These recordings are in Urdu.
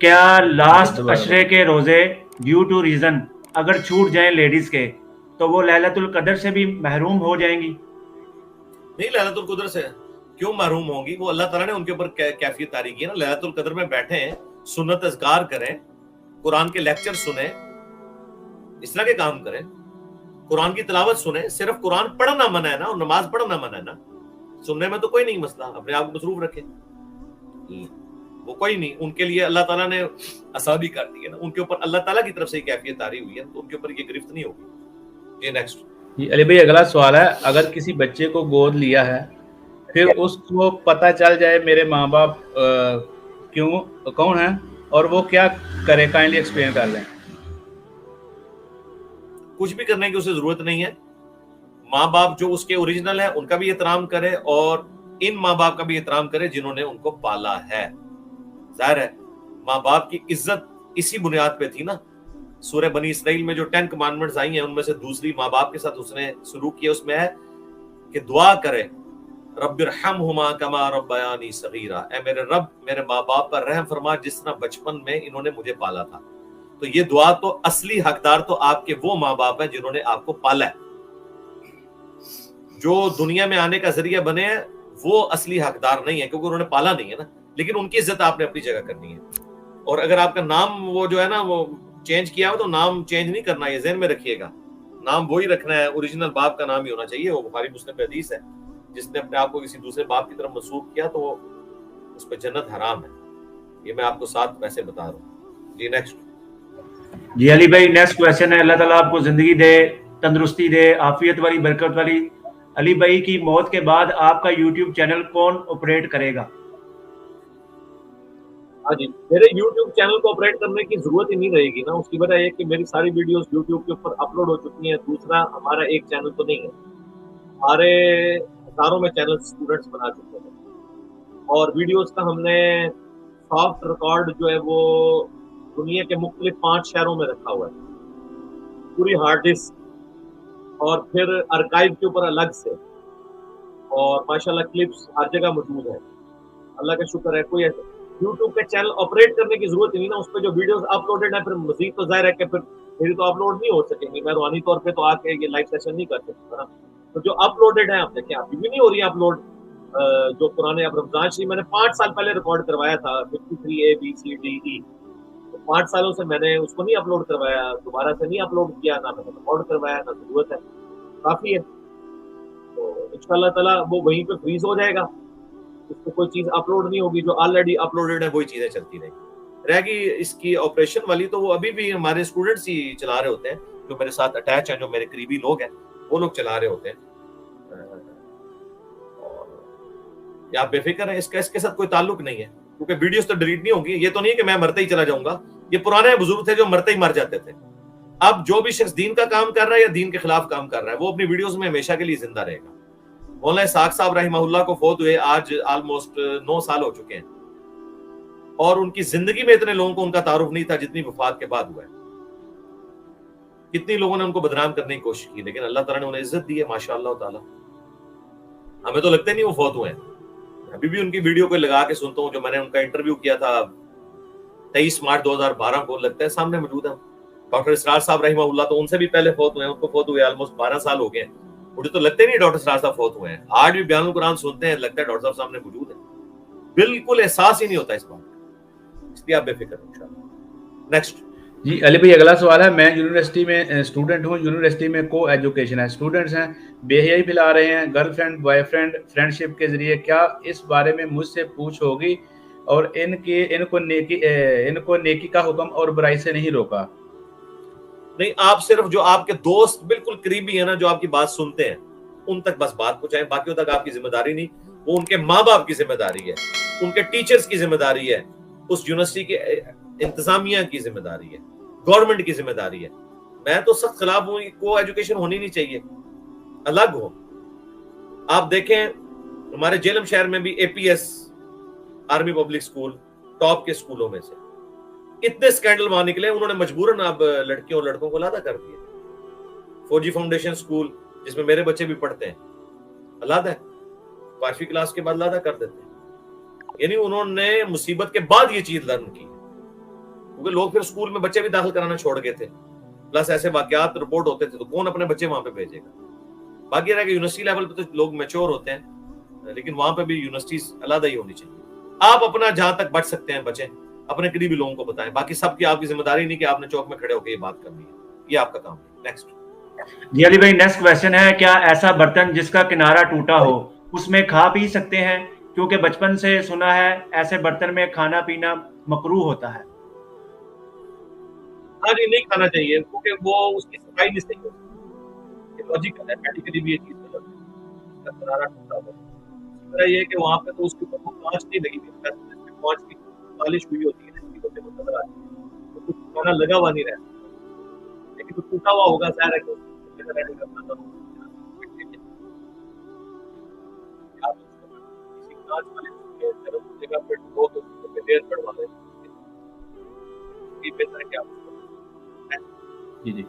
کیا لاسٹ عشرے کے روزے ڈیو ٹو ریزن اگر چھوٹ جائیں لیڈیز کے تو وہ لیلۃ القدر سے بھی محروم ہو جائیں گی؟ نہیں، لیلۃ القدر سے کیوں محروم ہوں گی؟ وہ اللہ تعالیٰ نے ان کے اوپر کیفیت طاری کی ہے نا. لیلۃ القدر میں بیٹھیں، سنت اذکار کریں، قرآن کے لیکچر سنیں، اس طرح کے کام کریں، قرآن کی تلاوت سنیں. صرف قرآن پڑھنا منع ہے نا، اور نماز پڑھنا منع ہے نا. سننے میں تو کوئی نہیں مسئلہ، اپنے آپ کو مصروف رکھیں. وہ کوئی نہیں، ان کے لیے اللہ تعالیٰ نے آسانی کر دی ہے نا. ان کے اوپر اللہ تعالیٰ کی طرف سے کیفیت طاری ہوئی ہے، تو ان کے اوپر یہ گرفت نہیں ہوگی. جی نیکسٹ. جی علی بھائی اگلا سوال ہے، اگر کسی بچے کو گود لیا ہے پھر اس کو پتہ چل جائے میرے ماں باپ کون ہیں اور وہ کیا کرے، کائنڈلی ایکسپلین کر لیں. کچھ بھی کرنے کی اسے ضرورت نہیں ہے. ماں باپ جو اس کے اوریجنل ہیں ان کا بھی احترام کرے، اور ان ماں باپ کا بھی احترام کرے جنہوں نے ان کو پالا ہے. ظاہر ہے ماں باپ کی عزت اسی بنیاد پہ تھی نا. سورہ بنی اسرائیل میں جو 10 کمانڈمنٹس آئی ہیں ان میں سے دوسری ماں باپ کے ساتھ اس نے سلوک کیا، اس میں ہے کہ دعا کرے رب ارحمہما کما ربیانی صغیرا، اے میرے رب میرے ماں باپ پر رحم فرما جس طرح بچپن میں انہوں نے مجھے پالا تھا. تو یہ دعا تو اصلی حقدار تو آپ کے وہ ماں باپ ہیں جنہوں نے آپ کو پالا ہے. جو دنیا میں آنے کا ذریعہ بنے ہیں وہ اصلی حقدار نہیں ہے، کیونکہ انہوں نے پالا نہیں ہے نا. لیکن ان کی عزت آپ نے اپنی جگہ کرنی ہے. اور اگر آپ کا نام وہ جو ہے نا وہ چینج کیا ہو تو نام چینج نہیں کرنا، یہ ذہن میں رکھیے گا. نام وہی رکھنا ہے، اوریجنل باپ کا نام ہی ہونا چاہیے. وہ بخاری مسلم میں حدیث ہے، جس نے اپنے آپ کو کسی دوسرے باپ کی طرف منسوب کیا تو اس پہ جنت حرام ہے. یہ میں آپ کو ساتھ ویسے بتا رہا ہوں. جی نیکسٹ. جی علی بھائی نیکسٹ کویشچن ہے. اللہ تعالیٰ آپ کو زندگی دے، تندرستی دے، عافیت والی، برکت والی. علی بھائی کی موت کے بعد آپ کا یوٹیوب چینل کون آپریٹ کرے گا؟ ہاں جی، میرے یوٹیوب چینل کو آپریٹ کرنے کی ضرورت ہی نہیں رہے گی نا. اس کی وجہ یہ کہ میری ساری ویڈیوز یوٹیوب کے اوپر اپلوڈ ہو چکی ہیں. دوسرا ہمارا ایک چینل تو نہیں ہے، ہمارے ہزاروں میں چینل اسٹوڈنٹس بنا چکے ہیں. اور ویڈیوز کا ہم نے سافٹ ریکارڈ جو ہے وہ دنیا کے مختلف 5 شہروں میں رکھا ہوا ہے، پوری ہارڈ ڈسک، اور پھر ارکائیو کے اوپر الگ سے. اور ماشاءاللہ کلپس ہر جگہ موجود ہیں. اللہ کا شکر ہے. کوئی یوٹیوب کا چینل آپریٹ کرنے کی ضرورت نہیں نا. اس پہ جو ویڈیوز اپلوڈڈ ہیں پھر مزید تو ظاہر ہے کہ پھر میری تو اپلوڈ نہیں ہو سکیں گی. میں روحانی طور پہ تو آ کے یہ لائیو سیشن نہیں کر سکتا نا. تو جو اپلوڈڈ ہیں آپ دیکھیں، ابھی بھی نہیں ہو رہی ہے اپلوڈ. جو پرانے اب رمضان شریف میں نے 5 سال پہلے ریکارڈ کروایا تھا 53 ABCDE، 5 سالوں سے میں نے اس کو نہیں اپلوڈ کروایا، دوبارہ سے نہیں اپلوڈ کیا، نہ میں نے ریکارڈ کروایا، نہ ضرورت ہے. کافی ہے. تو انشاءاللہ تعالیٰ وہ وہیں پہ فریز ہو جائے گا. اس کو کوئی چیز اپلوڈ نہیں ہوگی، جو آلریڈی اپلوڈڈ ہے وہی چیزیں چلتی رہے گی. اس کی آپریشن والی تو وہ ابھی بھی ہمارے اسٹوڈنٹس ہی چلا رہے ہوتے ہیں، جو میرے ساتھ اٹیچ ہیں، جو میرے قریبی لوگ ہیں وہ لوگ چلا رہے ہوتے ہیں. اور آپ بے فکر ہیں، اس کے ساتھ کوئی تعلق نہیں ہے، کیونکہ ویڈیوز تو ڈیلیٹ نہیں ہوں گی. یہ تو نہیں کہ میں مرتے ہی چلا جاؤں گا. یہ پرانے بزرگ تھے جو مرتے ہی مر جاتے تھے. اب جو بھی شخص دین کا کام کر رہا ہے یا دین کے خلاف کام کر رہا ہے وہ اپنی ویڈیوز میں ہمیشہ کے لیے زندہ رہے گا. مولانا اسحاق صاحب رحمہ اللہ کو فوت ہوئے آج آلموسٹ 9 سال ہو چکے ہیں، اور ان کی زندگی میں اتنے لوگوں کو ان کا تعارف نہیں تھا جتنی وفات کے بعد ہوا ہے. کتنی لوگوں نے ان کو بدنام کرنے کی کوشش کی، لیکن اللہ تعالیٰ نے انہیں عزت دی ہے ماشاء اللہ تعالیٰ. ہمیں تو لگتا ہی نہیں وہ فوت ہوئے ہیں. ابھی بھی ان کی ویڈیو کو لگا کے سنتا ہوں. جو میں نے ان کا انٹرویو کیا تھا 23 مارچ 2012 کو، لگتا ہے سامنے موجود ہے. ڈاکٹر اسرار صاحب رحمہ اللہ تو ان سے بھی پہلے فوت ہوئے ہیں. ان کو فوت ہوئے آلموسٹ 12 سال ہو گئے ہیں. مجھے تو لگتا ہی نہیں ڈاکٹر اسرار صاحب فوت ہوئے ہیں. آج بھی بیان القرآن سنتے ہیں، لگتا ہے ڈاکٹر صاحب سامنے موجود ہیں. بالکل احساس ہی نہیں ہوتا اس بات کا. اس لیے آپ بے فکر ہیں انشاءاللہ. نیکسٹ. جی علی بھائی اگلا سوال ہے، میں یونیورسٹی میں اسٹوڈنٹ ہوں، یونیورسٹی میں کو ایجوکیشن ہے، اسٹوڈنٹس ہیں بے حیائی پھیلا رہے ہیں، girlfriend boyfriend friendship کے ذریعے، کیا اس بارے میں مجھ سے پوچھ ہوگی؟ اور ان کو نیکی کا حکم اور برائی سے نہیں روکا. نہیں، آپ صرف جو آپ کے دوست بالکل قریبی ہیں نا، جو آپ کی بات سنتے ہیں، ان تک بس بات پہنچائیں. باقیوں تک آپ کی ذمہ داری نہیں. وہ ان کے ماں باپ کی ذمہ داری ہے، ان کے ٹیچرز کی ذمہ داری ہے، اس یونیورسٹی کے انتظامیہ کی ذمہ داری ہے، گورنمنٹ کی ذمہ داری ہے. میں تو سخت خلاف ہوں، کو ایجوکیشن ہونی نہیں چاہیے، الگ ہو. آپ دیکھیں ہمارے جیلم شہر میں بھی APS army public school top کے اسکولوں میں سے اتنے سکینڈل وہاں نکلے، انہوں نے مجبوراً اب لڑکیوں اور لڑکوں کو علیحدہ کر دیا. فوجی فاؤنڈیشن اسکول جس میں میرے بچے بھی پڑھتے ہیں، علیحدہ 5ویں کلاس کے بعد علیحدہ کر دیتے ہیں. یعنی انہوں نے مصیبت کے بعد یہ چیز لرن کی. کیونکہ لوگ پھر اسکول میں بچے بھی داخل کرانا چھوڑ گئے تھے, پلس ایسے واقعات رپورٹ ہوتے تھے, تو کون اپنے بچے وہاں پہ بھیجے گا. باقی رہا کہ یونیورسٹی لیول پہ تو لوگ میچور ہوتے ہیں, لیکن وہاں پہ بھی یونیورسٹیز علیحدہ ہی ہونی چاہیے. آپ اپنا جہاں تک بچ سکتے ہیں بچیں, اپنے قریبی لوگوں کو بتائیں. باقی سب کی آپ کی ذمہ داری نہیں کہ آپ نے چوک میں کھڑے ہو کے یہ بات کرنی ہے, یہ آپ کا کام ہے. نیکسٹ. جی علی بھائی نیکسٹ کویشچن ہے, کیا ایسا برتن جس کا کنارہ ٹوٹا ہو اس میں کھا پی سکتے ہیں؟ کیونکہ بچپن سے سنا ہے ایسے برتن میں کھانا پینا مکروہ ہوتا ہے. ہاں جی, نہیں کھانا چاہیے کیونکہ وہ اس کی صفائی نہیں صحیح ہوتی. یہ لاجیکل ہے, میڈیکلی بھی یہ چیز غلط ہے. اس کا کنارہ ٹوٹا ہوا ہے. اس طرح یہ ہے کہ وہاں پہ تو اس کے اوپر کانچ نہیں لگی ہوئی, کانچ کی پالش ہوئی ہوتی ہے, اس کی وجہ سے نظر آتی ہے, تو کچھ کھانا لگا ہوا نہیں رہتا. لیکن تو ٹوٹا ہوا ہوگا, ظاہر ہے کہ جگہ پہ ڈبو تو دیر پڑوا لیں. جی جی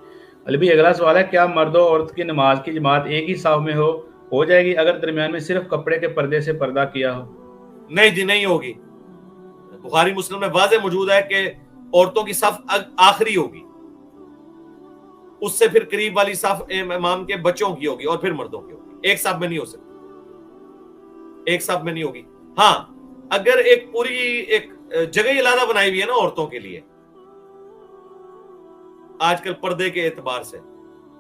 علی بھائی اگلا سوال ہے, کیا مرد و عورت کی نماز کی جماعت ایک ہی صف میں ہو جائے گی اگر درمیان میں صرف کپڑے کے پردے سے پردہ کیا ہو؟ نہیں جی, نہیں ہوگی. بخاری مسلم میں واضح موجود ہے کہ عورتوں کی صف آخری ہوگی, اس سے پھر قریب والی صف امام کے بچوں کی ہوگی اور پھر مردوں کی ہوگی. ایک صف میں نہیں ہو سکتی, ایک صف میں نہیں ہوگی. ہاں اگر ایک پوری ایک جگہ علیحدہ بنائی ہوئی ہے نا عورتوں کے لیے آج کل پردے کے اعتبار سے,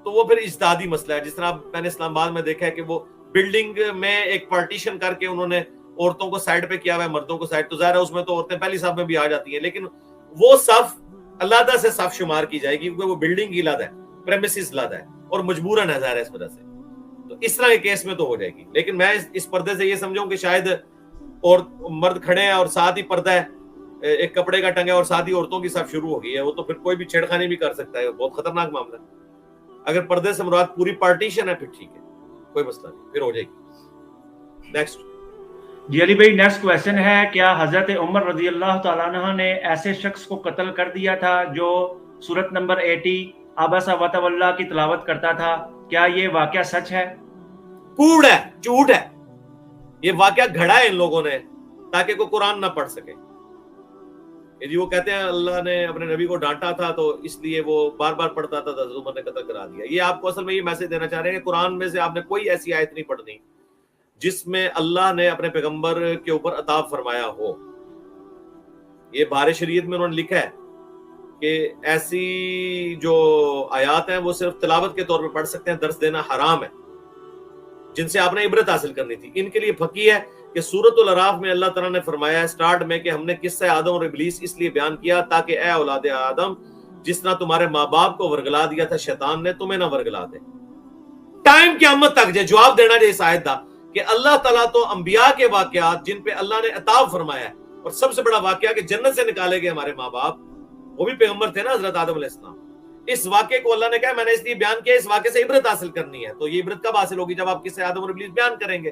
تو وہ پھر اجتہادی مسئلہ ہے. جس طرح میں نے اسلام آباد میں دیکھا ہے کہ وہ بلڈنگ میں ایک پارٹیشن کر کے انہوں نے عورتوں کو سائڈ پہ کیا ہوا ہے, مردوں کو سائڈ, تو ظاہر ہے اس میں تو عورتیں پہلی صف میں بھی آ جاتی ہیں, لیکن وہ صف علیحدہ سے صف شمار کی جائے گی کیونکہ وہ بلڈنگ ہی علیحدہ ہے, پریمیسز علیحدہ ہے اور مجبوراً ہے ظاہر ہے اس وجہ سے. تو اس طرح کے کیس میں تو ہو جائے گی. لیکن میں اس پردے سے یہ سمجھوں کہ شاید اور مرد کھڑے ہیں اور ساتھ ہی پردہ ہے, ایک کپڑے کا ٹنگا اور ساتھ ہی عورتوں کی صف شروع ہو گئی ہے, وہ تو پھر کوئی بھی چھیڑخانی بھی کر سکتا ہے, بہت خطرناک معاملہ ہے. اگر پردے سے مراد پوری پارٹیشن ہے پھر ٹھیک ہے, کوئی مسئلہ نہیں, پھر ہو جائے گی. نیکسٹ. جی علی بھائی نیکسٹ کویشچن ہے, کیا حضرت عمر رضی اللہ تعالیٰ عنہ نے ایسے شخص کو قتل کر دیا تھا جو سورت نمبر 80 عبس وتولی کی تلاوت کرتا تھا؟ کیا یہ واقعہ سچ ہے؟ کوڑ ہے, جھوٹ ہے. یہ واقعہ گھڑا ہے ان لوگوں نے تاکہ کوئی قرآن نہ پڑھ سکے. جی وہ کہتے ہیں اللہ نے اپنے نبی کو ڈانٹا تھا تو اس لیے وہ بار بار پڑھتا تھا, حضرت عمر نے قتل کرا دیا. یہ آپ کو اصل میں یہ میسج دینا چاہ رہے ہیں کہ قرآن میں سے آپ نے کوئی ایسی آیت نہیں پڑھنی جس میں اللہ نے اپنے پیغمبر کے اوپر عطاب فرمایا ہو. یہ بار شریعت میں انہوں نے لکھا ہے کہ ایسی جو آیات ہیں وہ صرف تلاوت کے طور پہ پڑھ سکتے ہیں, درس دینا حرام ہے, جن سے آپ نے عبرت حاصل کرنی تھی. ان کے لیے پھکی ہے کہ سورۃ الاعراف میں اللہ تعالیٰ نے فرمایا ہے سٹارٹ میں کہ ہم نے قصہ آدم اور ابلیس اس لیے بیان کیا تاکہ اے اولاد آدم, جس طرح تمہارے ماں باپ کو ورگلا دیا تھا شیطان نے, تمہیں نہ ورگلا دے. ٹائم قیامت تک جواب دینا جو اس آیت دا کہ اللہ تعالیٰ تو انبیاء کے واقعات جن پہ اللہ نے عطاب فرمایا ہے, اور سب سے بڑا واقعہ کہ جنت سے نکالے گئے ہمارے ماں باپ, وہ بھی پیغمبر تھے نا حضرت آدم علیہ السلام. اس واقعے کو اللہ نے کہا میں نے اس لیے بیان کیا, اس واقعے سے عبرت حاصل کرنی ہے. تو یہ عبرت کب حاصل ہوگی؟ جب آپ قصہ آدم اور ابلیس بیان کریں گے.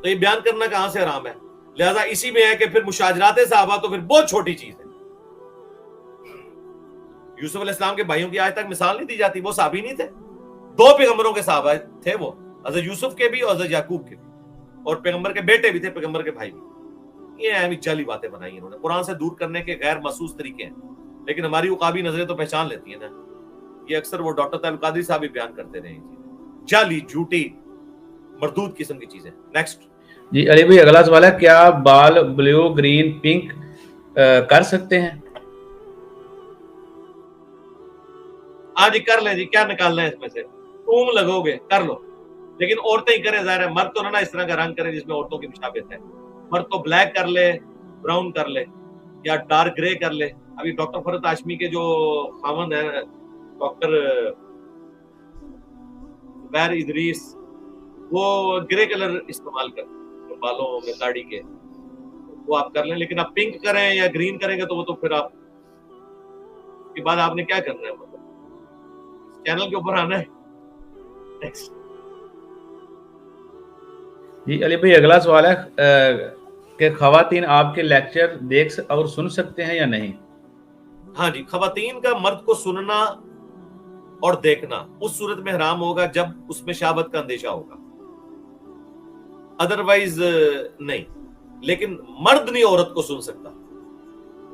تو یہ بیان کرنا کہاں سے حرام ہے؟ لہذا اسی میں ہے کہ پھر مشاجرات صحابہ تو پھر بہت چھوٹی چیز ہے. یوسف علیہ السلام کے بھائیوں کی آج تک مثال نہیں دی جاتی, وہ صحابی نہیں تھے, 2 پیغمبروں کے صحابہ تھے, وہ حضرت یوسف کے بھی اور حضرت یعقوب کے بھی, اور پیغمبر کے بیٹے بھی تھے, پیغمبر کے بھائی بھی. یہ اہم جعلی باتیں بنائی انہوں نے, قرآن سے دور کرنے کے غیر محسوس طریقے ہیں, لیکن ہماری عقابی نظریں تو پہچان لیتی ہیں نا. یہ اکثر وہ ڈاکٹر طاہر القادری صاحب بھی بیان کرتے رہے ہیں, جعلی جھوٹی مردود قسم کی چیزیں. نیکسٹ. جی علی بھائی اگلا سوال ہے, کیا بال بلیو گرین پنک کر سکتے ہیں؟ ہاں جی کر لیں جی, کیا نکالنا ہے اس میں سے؟ ٹوم لگو گے کر لو, لیکن عورتیں ہی کریں, ظاہر ہے مرد تو نہ اس طرح کا رنگ کریں جس میں عورتوں کی مشابہت ہے. مرد تو بلیک کر لے, براؤن کر لے, یا ڈارک گرے کر لے. ابھی ڈاکٹر فرحت ہاشمی کے جو خاوند ہیں ڈاکٹر زبیر ادریس, وہ گرے کلر استعمال کرتے بالوں میں داڑھی کے, وہ آپ کر لیں. لیکن آپ پنک کریں یا گرین کریں گے تو وہ تو پھر آپ اس کے بعد آپ نے کیا کرنا ہے, مطلب چینل کے اوپر آنا ہے. جی علی بھائی اگلا سوال ہے کہ خواتین آپ کے لیکچر دیکھ اور سن سکتے ہیں یا نہیں؟ ہاں جی, خواتین کا مرد کو سننا اور دیکھنا اس صورت میں حرام ہوگا جب اس میں شہوت کا اندیشہ ہوگا, ادروائز نہیں. لیکن مرد نہیں عورت کو سن سکتا,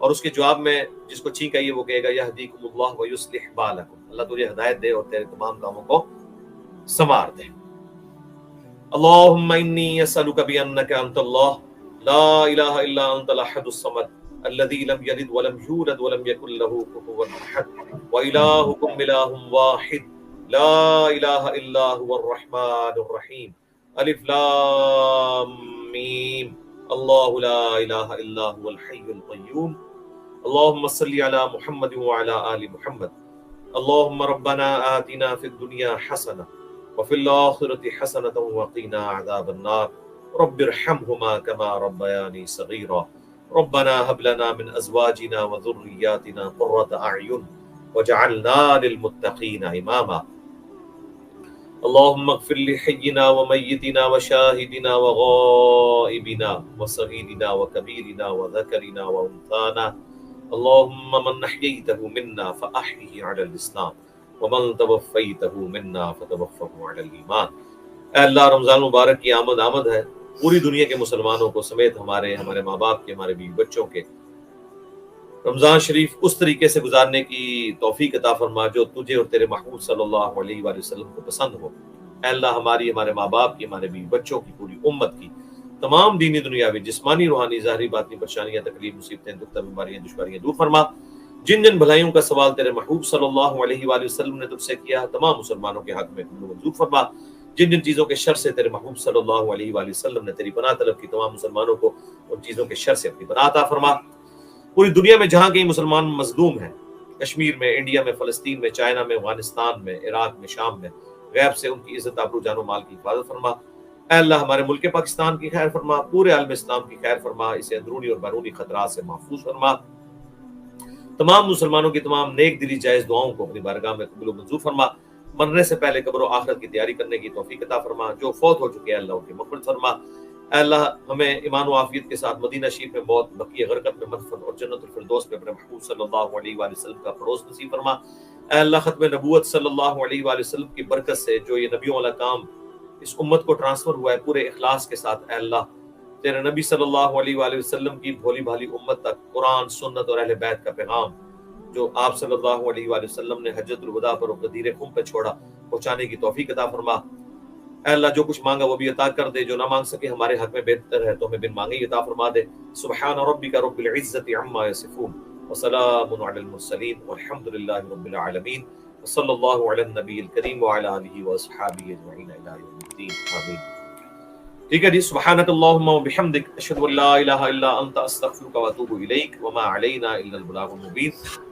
اور اس کے جواب میں جس کو چھینک آئی ہے وہ کہے گا یہدیکم اللہ ویصلح بالکم، اللہ تجھے ہدایت دے اور تیرے تمام کاموں کو سنوار دے۔ اللہم انی اسألک بانک انت اللہ لا الہ الا انت الاحد الصمد الذی لم یلد ولم یولد ولم یکن له کفوا احد وإلہکم الہ واحد لا الہ الا هو الرحمن الرحیم الف لام میم اللہ لا الہ الا هو الحی القیوم اللہم صلی علی محمد وعلی آل محمد اللہم ربنا آتنا فی الدنیا حسنہ وفی الآخرة حسنة وقنا عذاب النار رب ارحمهما كما ربياني صغيرا ربنا هب لنا من أزواجنا وذرياتنا قرة أعين وجعلنا للمتقين إماما اللهم اغفر لحينا وميتنا وشاهدنا وغائبنا وصغيرنا وكبيرنا وذكرنا وأنثانا اللهم من أحييته منا فأحيه على الإسلام ومن توفیته منا فتوفه علی الایمان۔ اے اللہ رمضان مبارک کی آمد ہے، پوری دنیا کے مسلمانوں کو سمیت ہمارے ماں باپ کے، ہمارے بیوی بچوں کے رمضان شریف اس طریقے سے گزارنے کی توفیق عطا فرما جو تجھے اور تیرے محبوب صلی اللہ علیہ وآلہ وسلم کو پسند ہو۔ اے اللہ ہمارے ماں باپ کی، ہمارے بیوی بچوں کی، پوری امت کی تمام دینی دنیاوی جسمانی روحانی ظاہری باطنی پریشانیاں تکلیف مصیبتیں دکھ بیماریاں دشواریاں دور فرما۔ جن جن بھلائیوں کا سوال تیرے محبوب صلی اللہ علیہ وآلہ وسلم نے تجھ سے کیا تمام مسلمانوں کے حق میں منظور فرما۔ جن جن چیزوں کے شر سے تیرے محبوب صلی اللہ علیہ وآلہ وسلم نے تیری پناہ طلب کی تمام مسلمانوں کو ان چیزوں کے شر سے اپنی پناہ عطا فرما۔ پوری دنیا میں جہاں کہیں مسلمان مظلوم ہیں، کشمیر میں، انڈیا میں، فلسطین میں، چائنا میں، افغانستان میں، عراق میں، شام میں، غیب سے ان کی عزت آبرو جان و مال کی حفاظت فرما۔ اے اللہ ہمارے ملک پاکستان کی خیر فرما، پورے عالم اسلام کی خیر فرما، اسے اندرونی اور بیرونی خطرات سے محفوظ فرما۔ تمام مسلمانوں کی تمام نیک دلی جائز دعاؤں کو اپنی بارگاہ میں قبول و منظور فرما۔ مرنے سے پہلے قبر و آخرت کی تیاری کرنے کی توفیق عطا فرما۔ جو فوت ہو چکے ہیں اللہ ان کی مغفرت فرما۔ اے اللہ ہمیں ایمان و عافیت کے ساتھ مدینہ شریف میں موت، بقیہ غرقت میں مدفن اور جنت الفردوس میں اپنے محبوب صلی اللہ علیہ وآلہ وسلم کا پڑوس نصیب فرما۔ اے اللہ ختم نبوت صلی اللہ علیہ وآلہ وسلم کی برکت سے جو یہ نبیوں والا کام اس امت کو ٹرانسفر ہوا ہے پورے اخلاص کے ساتھ، اے اللہ تیرے نبی صلی اللہ علیہ وآلہ وسلم کی بھولی بھالی امت تک قرآن، سنت اور اہل بیت کا پیغام جو آپ صلی اللہ علیہ وآلہ وسلم نے حجۃ الوداع پر غدیر خم پہ چھوڑا پہنچانے کی توفیق عطا فرما۔ اے اللہ جو کچھ مانگا وہ بھی عطا کر دے، جو نہ مانگ سکے ہمارے حق میں بہتر ہے تو ہمیں بن مانگے ہی عطا فرما دے۔ سبحان ربک رب العزۃ عما یصفون وسلام علی المرسلین والحمد للہ رب العالمین وصلی اللہ علی النبی الکریم وعلی آلہ واصحابہ اجمعین الی یوم الدین آمین۔ ٹھیک ہے جی، سبحانک اللہم وبحمدک اشہد ان لا الہ الا انت استغفرک واتوب الیک وما علینا الا البلاغ المبین۔